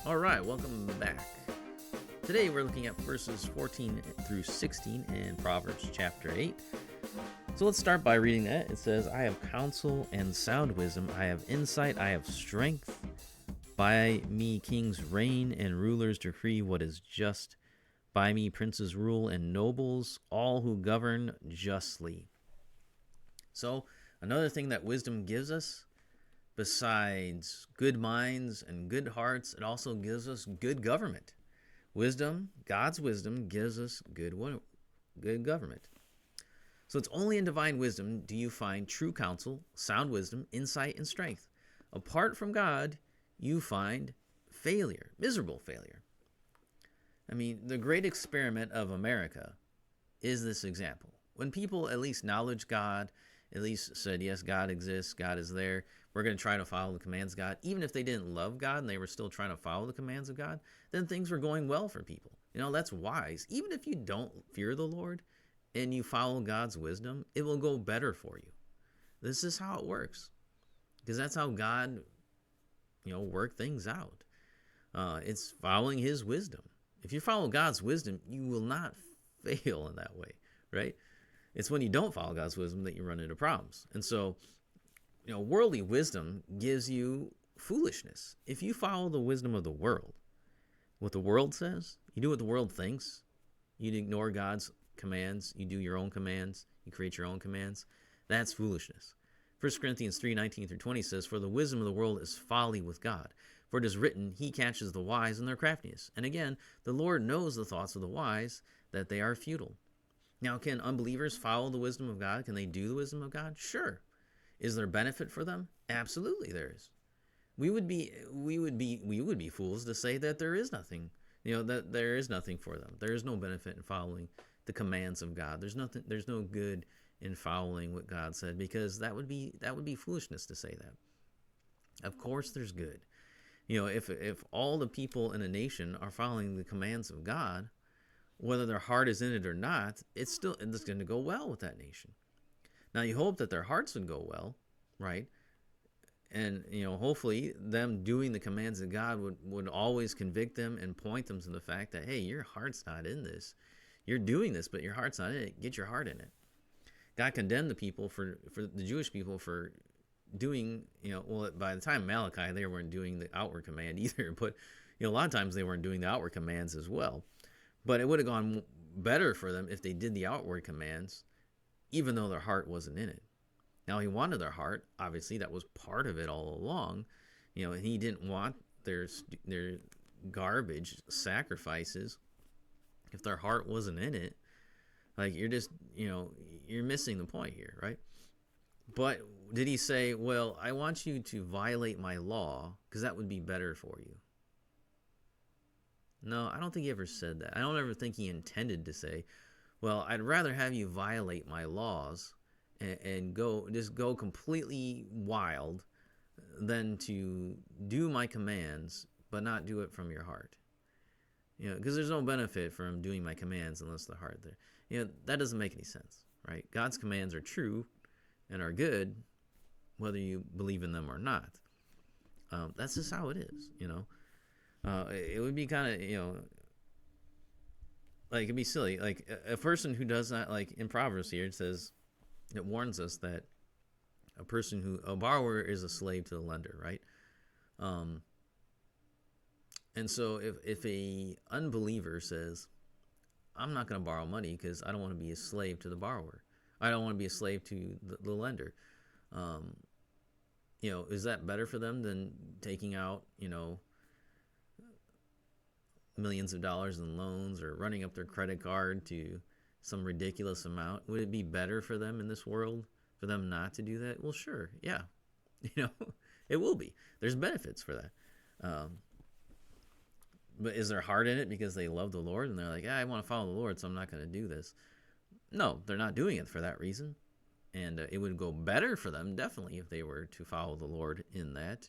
All right, welcome back. Today we're looking at verses 14 through 16 in Proverbs chapter 8. So let's start by reading that. It says, I have counsel and sound wisdom. I have insight. I have strength. By me kings reign and rulers decree what is just. By me princes rule and nobles, all who govern justly. So another thing that wisdom gives us, besides good minds and good hearts, it also gives us good government. Wisdom, God's wisdom, gives us good government. So it's only in divine wisdom do you find true counsel, sound wisdom, insight, and strength. Apart from God, you find failure, miserable failure. I mean, the great experiment of America is this example. When people at least acknowledged God, at least said, yes, God exists, God is there, we're going to try to follow the commands of God, even if they didn't love God and they were still trying to follow the commands of God, then things were going well for people. You know, that's wise. Even if you don't fear the Lord and you follow God's wisdom, it will go better for you. This is how it works, because that's how God, work things out. It's following his wisdom. If you follow God's wisdom, you will not fail in that way, right? It's when you don't follow God's wisdom that you run into problems. And so, worldly wisdom gives you foolishness. If you follow the wisdom of the world, what the world says, you do what the world thinks, you ignore God's commands, you do your own commands, you create your own commands, that's foolishness. 1 Corinthians 3:19 through 20 says, For the wisdom of the world is folly with God. For it is written, He catches the wise in their craftiness. And again, the Lord knows the thoughts of the wise, that they are futile. Now, can unbelievers follow the wisdom of God? Can they do the wisdom of God? Sure. Is there benefit for them? Absolutely there is. We would be fools to say that there is nothing, that there is nothing for them. There is no benefit in following the commands of God. There's no good in following what God said, because that would be foolishness to say that. Of course there's good. If all the people in a nation are following the commands of God, whether their heart is in it or not, it's going to go well with that nation. Now, you hope that their hearts would go well, right? And, hopefully them doing the commands of God would always convict them and point them to the fact that, hey, your heart's not in this. You're doing this, but your heart's not in it. Get your heart in it. God condemned the people for the Jewish people for doing, by the time Malachi, they weren't doing the outward command either. But, a lot of times they weren't doing the outward commands as well. But it would have gone better for them if they did the outward commands, even though their heart wasn't in it. Now, he wanted their heart. Obviously, that was part of it all along. And he didn't want their garbage sacrifices if their heart wasn't in it. Like, you're just, you're missing the point here, right? But did he say, well, I want you to violate my law because that would be better for you? No, I don't think he ever said that. I don't ever think he intended to say, well, I'd rather have you violate my laws and go completely wild than to do my commands but not do it from your heart. Because there's no benefit from doing my commands unless the heart there. That doesn't make any sense, right? God's commands are true and are good whether you believe in them or not. That's just how it is, it would be kind of, like, it'd be silly. Like, a person who does not, like in Proverbs here, it warns us that a borrower is a slave to the lender, right? And so if a unbeliever says, I'm not going to borrow money because I don't want to be a slave to the borrower. I don't want to be a slave to the lender. Is that better for them than taking out, millions of dollars in loans or running up their credit card to some ridiculous amount? Would it be better for them in this world for them not to do that? Well, sure. Yeah. It will be. There's benefits for that. But is their heart in it because they love the Lord and they're like, I want to follow the Lord, so I'm not going to do this? No, they're not doing it for that reason. And it would go better for them, definitely, if they were to follow the Lord in that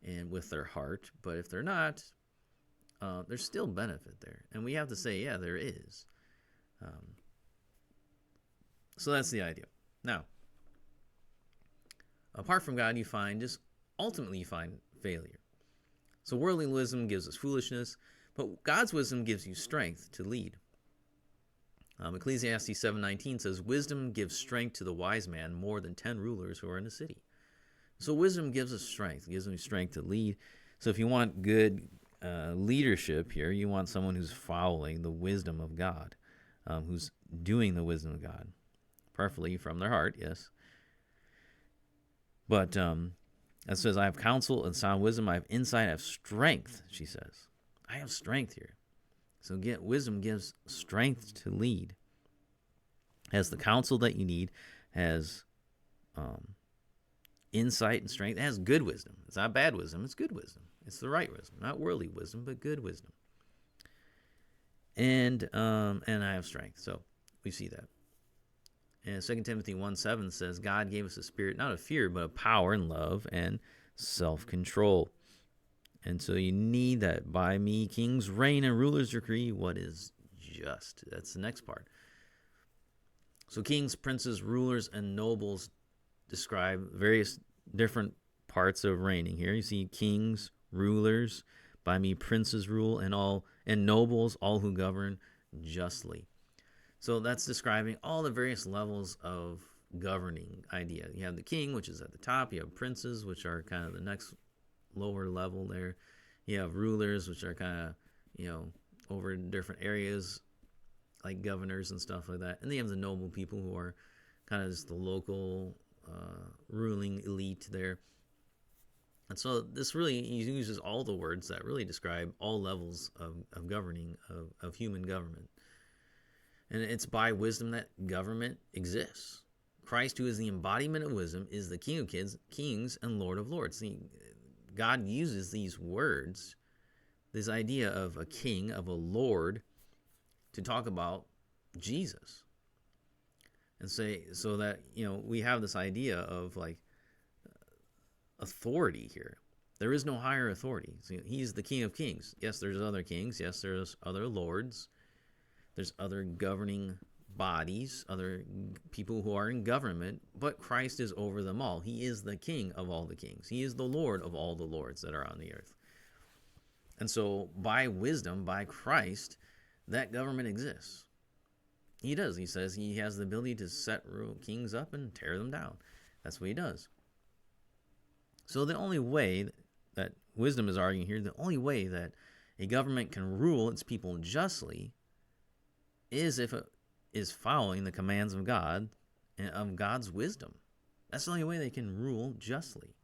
and with their heart. But if they're not, there's still benefit there. And we have to say, yeah, there is. So that's the idea. Now, apart from God, ultimately you find failure. So worldly wisdom gives us foolishness, but God's wisdom gives you strength to lead. Ecclesiastes 7:19 says, wisdom gives strength to the wise man more than 10 rulers who are in a city. So wisdom gives us strength, gives me strength to lead. So if you want good leadership here, you want someone who's following the wisdom of God, who's doing the wisdom of God, preferably from their heart, yes. But it says, I have counsel and sound wisdom, I have insight, I have strength, she says. I have strength here. So wisdom gives strength to lead, has the counsel that you need, has insight and strength. It has good wisdom. It's not bad wisdom, it's good wisdom. It's the right wisdom, not worldly wisdom, but good wisdom. And I have strength. So we see that. And 2 Timothy 1:7 says, God gave us a spirit, not of fear, but of power and love and self-control. And so you need that. By me, kings reign and rulers decree what is just. That's the next part. So kings, princes, rulers, and nobles describe various different parts of reigning here. You see kings, rulers, by me, princes rule, and nobles, all who govern justly. So that's describing all the various levels of governing idea. You have the king, which is at the top. You have princes, which are kind of the next lower level there. You have rulers, which are kind of, over different areas, like governors and stuff like that. And then you have the noble people who are kind of just the local ruling elite there. And so this really uses all the words that really describe all levels of governing, of human government. And it's by wisdom that government exists. Christ, who is the embodiment of wisdom, is the King of kings and Lord of lords. See, God uses these words, this idea of a king, of a lord, to talk about Jesus. And say, so that, we have this idea of like authority here. There is no higher authority. So he's the King of kings. Yes, there's other kings. Yes, there's other lords. There's other governing bodies, other people who are in government, but Christ is over them all. He is the King of all the kings. He is the Lord of all the lords that are on the earth. And so by wisdom, by Christ, that government exists. He does. He says he has the ability to set kings up and tear them down. That's what he does. So the only way that wisdom is arguing here, the only way that a government can rule its people justly is if it is following the commands of God and of God's wisdom. That's the only way they can rule justly.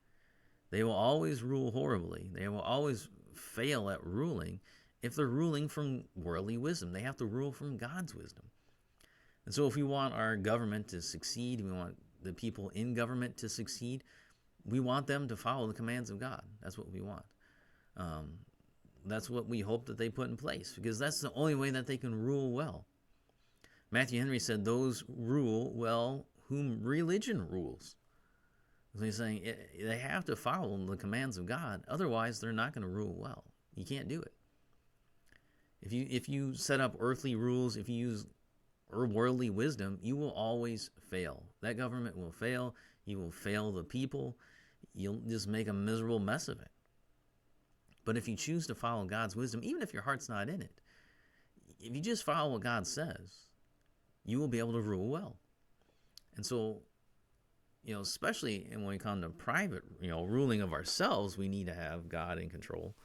They will always rule horribly. They will always fail at ruling if they're ruling from worldly wisdom. They have to rule from God's wisdom. And so if we want our government to succeed, we want the people in government to succeed, we want them to follow the commands of God. That's what we want. That's what we hope that they put in place, because that's the only way that they can rule well. Matthew Henry said, those rule well whom religion rules. So he's saying they have to follow the commands of God. Otherwise, they're not going to rule well. You can't do it. If you set up earthly rules, if you use worldly wisdom, you will always fail. That government will fail. You will fail the people. You'll just make a miserable mess of it. But if you choose to follow God's wisdom, even if your heart's not in it, if you just follow what God says, you will be able to rule well. And so, especially when we come to private, ruling of ourselves, we need to have God in control.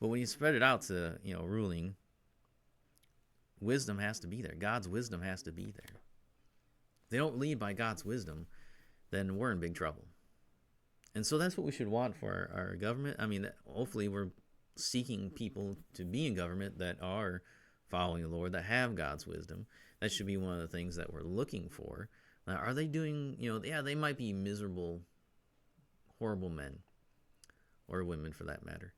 But when you spread it out to, ruling, wisdom has to be there. God's wisdom has to be there. If they don't lead by God's wisdom, then we're in big trouble. And so that's what we should want for our government. I mean, hopefully we're seeking people to be in government that are following the Lord, that have God's wisdom. That should be one of the things that we're looking for. Now, are they doing, they might be miserable, horrible men or women for that matter.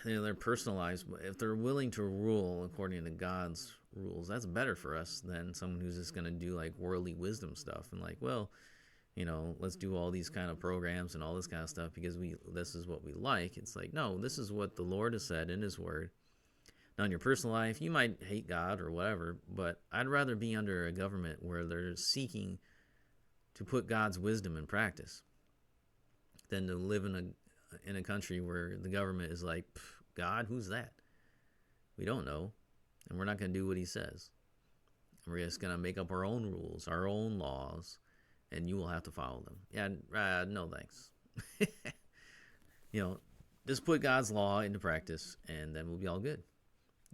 They're personal lives, but if they're willing to rule according to God's rules, that's better for us than someone who's just going to do like worldly wisdom stuff and like, well, let's do all these kind of programs and all this kind of stuff because this is what we like. It's like, no, this is what the Lord has said in his word. Now in your personal life, you might hate God or whatever, but I'd rather be under a government where they're seeking to put God's wisdom in practice. than to live in a country where the government is like, God, who's that? We don't know, and we're not going to do what he says. We're just going to make up our own rules, our own laws, and you will have to follow them. Yeah, no thanks. Just put God's law into practice, and then we'll be all good.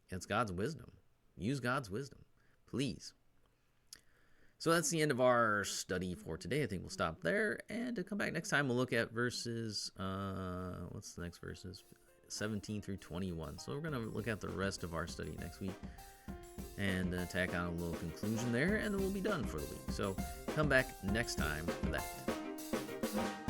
It's God's wisdom. Use God's wisdom, please. So that's the end of our study for today. I think we'll stop there, and to come back next time, we'll look at verses, what's the next verses? 17 through 21. So we're going to look at the rest of our study next week and tack on a little conclusion there, and then we'll be done for the week. So come back next time for that.